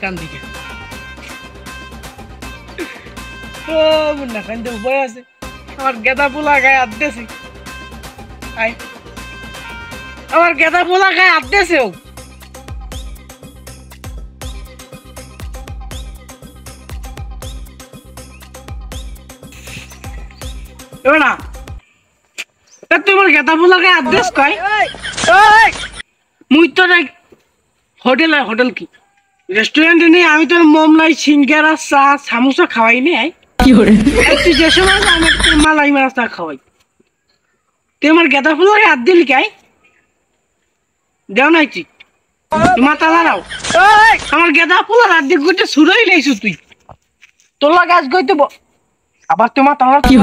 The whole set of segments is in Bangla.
কান দিকে মুন্না খান তো উপায় আছে আমার গেদা পোলা গায়ে হাত দিয়েছে আমার গেদা পোলা গায়ে হাত দিয়েছে না তোমার গেদা পোলা গায়ে হাত দিস কয় মুই তো হোটেল হোটেল কি রেস্টুরেন্টে নেই আমি তোর মোমলাই সিঙ্গারা চা সামোসা খাওয়াই নি তুই যে সময় আমি তোর মালাই মারা চা খাওয়াই তুই আমার গেদা ফুল হাত দিলি কাই দেও নাই তুই মাথা লাগাও আমার গেদা ফুল হাত দিয়ে গুটে ছুড়াই লাইছু তুই তোলা গাছ গইতে আবার তুই মাথা কি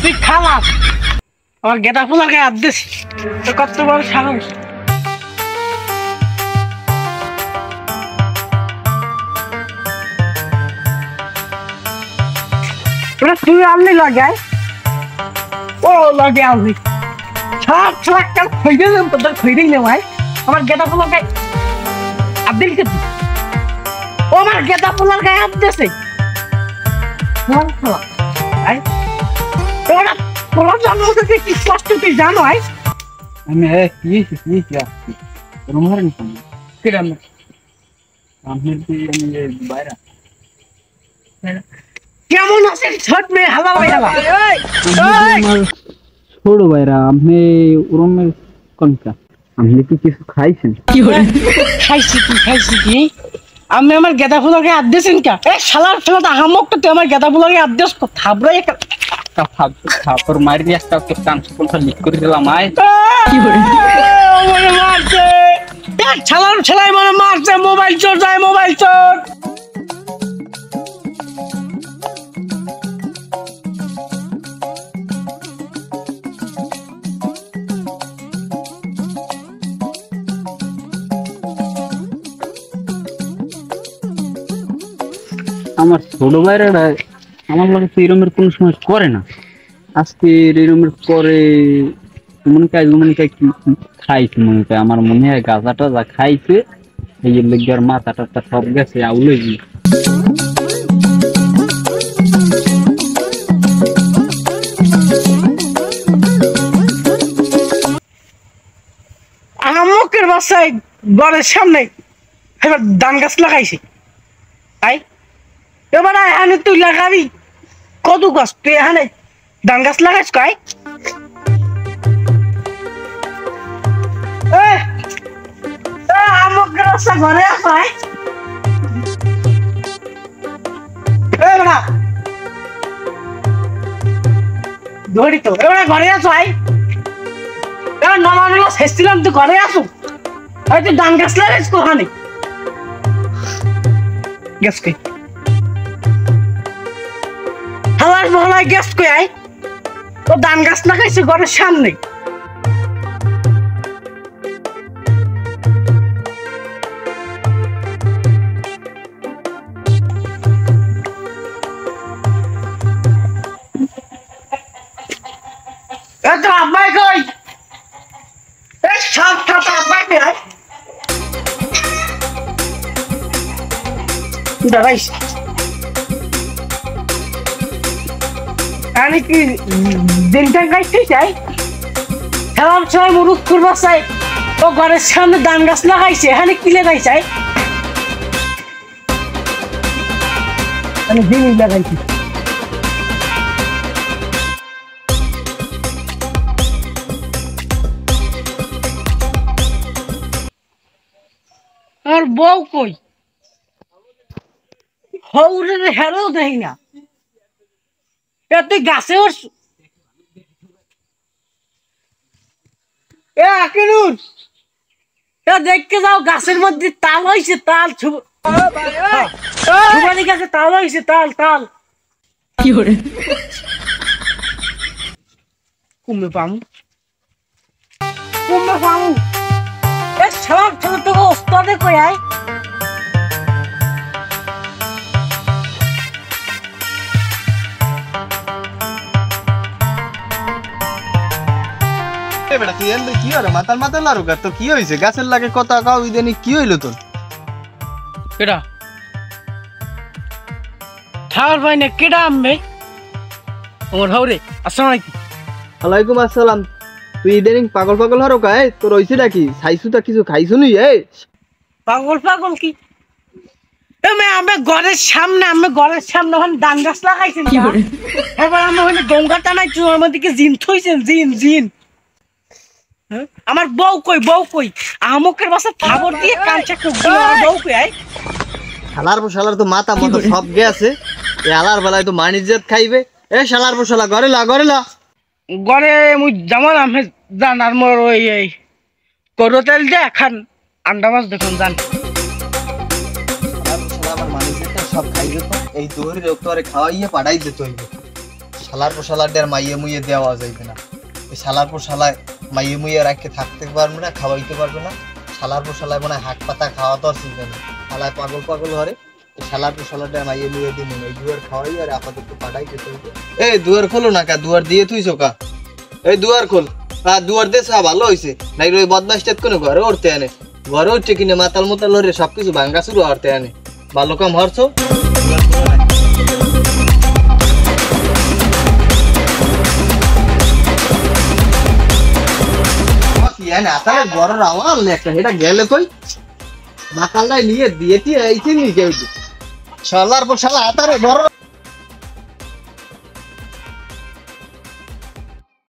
তুই খালাস আমার গেদা ফুল গায়ে হাত দিস তো কত বড় সাহস তুই আনলি লাগাই ও লাগে আনলি ছাক ছাক কাল খইরে তোদের খইরেই নে ভাই আমার গেদা ফুল গায়ে আব্দুল কে ও আমার গেদা ফুল গায়ে হাত দিছে কোন ফুল আই তোরা তোরা জানো যে কি কষ্ট তুই জানো আই আমি কি রুমার নি কিরাম আমি বাইরে কেমন আছে ছোট মেয়ে হালা বাইরা छोड़ो भाईरा हमने उरमे कोनका हमने কি কিছু খাইছেন কি হরে খাইছি কি আমি আমার গেদা ফুলকে আদেছেন কা এ শালার শালা হামকটা তুই আমার গেদা ফুলকে আদেশ কো থাবরাই একটা থাপর মারি দিয়ে একটা তো কান কোনটা লিক করে দিলাম আই কি হরে ওরে মারছে দেখ শালার শালাই মানে মারছে মোবাইল চোর যায় মোবাইল চোর আমার ছোট ভাইরা আমার লাগে তো এরমের কোনো সময় করে না আজকে এরমের পরে মনে কাজ কি খাইছে মনে হয় আমার মনে হয় গাঁজাটা যা খাইছে এই লেগার মাথাটা সব গেছে আউলে আমকের বাসায় ঘরের সামনে এবার ধান গাছ লাগাইছে তাই এবার এখানে তুই লাগাবি কত গাছ তুই এখানে ধান গাছ লাগাইছ কাই আমকের বাসা ঘরে আসাই ধরি তো এবার ঘরে আসাই নলা শেষছিলাম তুই ঘরে আসু হয়তো ধান গাছ লাগাইছ কোখানে গ্যাস কই হালার মহলায় গ্যাস কই আই ও ধান গাছ লাগাইছে ঘরের সামনে এত আব্বাই কই এই সব কথা আব্বাই কই আই দাঁড়াইস আমি কি দিনটা গাইতে চাই খেলার সময় মুরুখ করবার চাই ও ঘরের সামনে ধান গাছ লাগাইছে এখানে কি লাগাই চাই আমি দিনই লাগাইছি আর বউ কই হৌরে হেরেও দেখি না তুই গাছে দেখতে যাও গাছের মধ্যে তাল হয়েছে তাল সুবানি গাছে তাল হয়েছে তাল তাল কি করে কুমে পামু এ সব ছোট তোকে ওস্তাদে কই আয় বেটা তুই এনে কি হলো মাতাল মাতাল আর তো কি হইছে গাছের লাগে কথা কাও ইদানি কি হইলো তোর কেডা থার ভাই না কেডা আম্মে ওমর হাওরে আসসালামু আলাইকুম। ওয়ালাইকুম আসসালাম। তুই ইদানিং পাগল পাগল হরো কায় তোর হইছে নাকি খাইছুটা কিছু খাইছু নি পাগল পাগল কি আমি ঘরের সামনে ওখানে ডান গাছ লাগাইছেন এবার আমি ওখানে ডোঙ্গা টানাইছি আমার দিকে জিন থইছেন জিন আমার বউ কই আমকের বাসা থাবর দিয়ে কাঞ্চা আমার বউ কই শালার শালার তো মাথা মতো সব গেছে এই আলার বেলায় তো মানিজ্জাত খাইবে এ শালার শালা ঘরে লা ঘরে মুই যেমন আমি জান আর মোর ওই করো তেল দিয়ে খান আন্ডা মাছ দেখুন জান আমার মানিজ্জাতটা সব খাইবে তো এই দোহরি লোক তো আরে খাওয়াইয়ে পাঠাই দিতে হইবে শালার শালার ডের মাইয়ে মুইয়ে দেওয়া যাইবে না এই শালার শালায় মাইয়ে মুইয়ে রাখতে থাকতে পারবে না খাওয়াইতে পারবে না শালার শালায় মনে হাত পাতা খাওয়া তো আর চিন্তা নেই শালায় পাগল হরে শালার শালাটা মাইয়ে মুইয়ে দিন এই দুয়ার খাওয়াই আর আপাতত পাঠাই দিতে হইবে এই দুয়ার খোলো না কা দুয়ার দিয়ে তুইছো কা এই দুয়ার খোল দুয়ার দে সব ভালো হইছে নাই ওই বদমাইশটা কোন ঘরে উঠতে আনে ঘরে উঠছে কিনে মাতাল হরে সবকিছু ভাঙ্গা শুরু হতে আনে ভালো কাম হরছো বড় রাওয়াল একটা এটা গেলে কই মাতালটাই নিয়ে দিয়েছি এইছে নি কেউ শালার পর শালা আতারে বড়